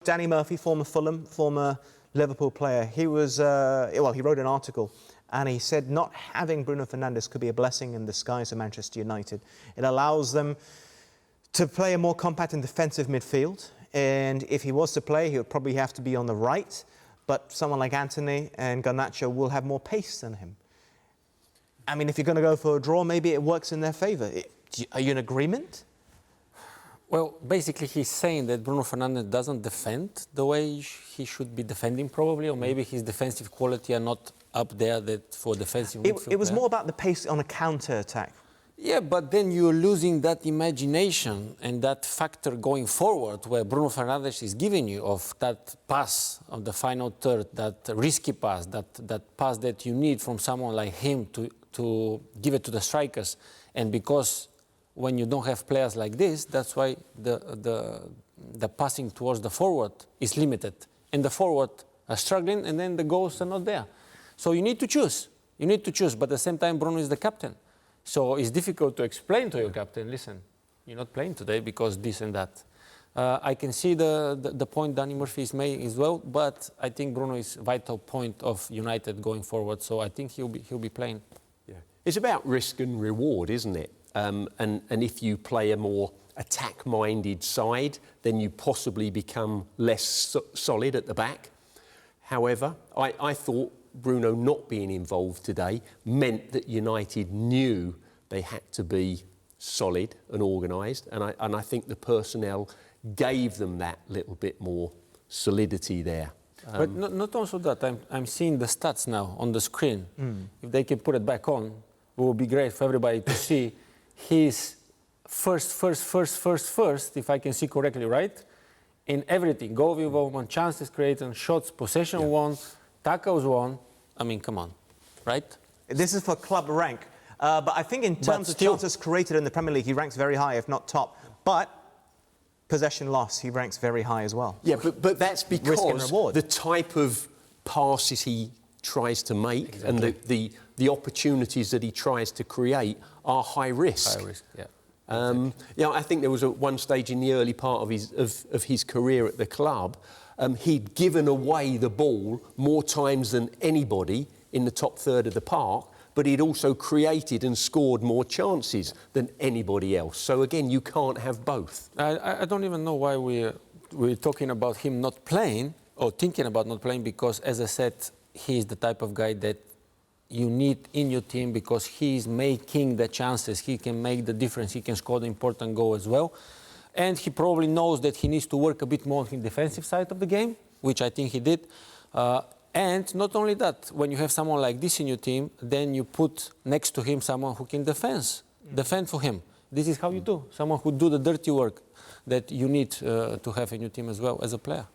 Danny Murphy, former Fulham, former Liverpool player, he was, well, he wrote an article and he said not having Bruno Fernandes could be a blessing in disguise for Manchester United. It allows them to play a more compact and defensive midfield. And if he was to play, he would probably have to be on the right. But someone like Anthony and Garnacho will have more pace than him. I mean, if you're going to go for a draw, maybe it works in their favour. Are you in agreement? Well, basically, he's saying that Bruno Fernandes doesn't defend the way he should be defending, probably, or maybe his defensive quality are not up there that for defensive midfield. It was more about the pace on a counter-attack. Yeah, but then you're losing that imagination and that factor going forward where Bruno Fernandes is giving you of that pass of the final third, that risky pass, that pass that you need from someone like him to give it to the strikers. And because when you don't have players like this, that's why the passing towards the forward is limited. And the forward are struggling and then the goals are not there. So you need to choose. You need to choose, but at the same time, Bruno is the captain. So it's difficult to explain to your captain, listen, you're not playing today because this and that. I can see the point Danny Murphy is making as well, but I think Bruno is a vital point of United going forward, so I think he'll be playing. Yeah. It's about risk and reward, isn't it? And if you play a more attack-minded side, then you possibly become less solid at the back. However, I thought Bruno not being involved today meant that United knew they had to be solid and organised, and I think the personnel gave them that little bit more solidity there. But not also that, I'm seeing the stats now on the screen. If they can put it back on, it would be great for everybody to see his first, if I can see correctly, right? In everything, goal involvement, chances created, shots, possession won, tackles won. I mean, come on, right? This is for club rank. But I think in terms of chances created in the Premier League, he ranks very high, if not top. But possession loss, he ranks very high as well. Yeah, but that's because the type of passes he tries to make and the opportunities that he tries to create are high risk. High risk, yeah. Yeah, I think there was one stage in the early part of his career at the club, he'd given away the ball more times than anybody in the top third of the park, but he'd also created and scored more chances than anybody else. So again, you can't have both. I don't even know why we're talking about him not playing or thinking about not playing, because, as I said, he's the type of guy that you need in your team because he's making the chances. He can make the difference. He can score the important goal as well. And he probably knows that he needs to work a bit more on the defensive side of the game, which I think he did. And not only that, when you have someone like this in your team, then you put next to him someone who can defend for him. This is how you do. Someone who do the dirty work that you need to have in your team as well as a player.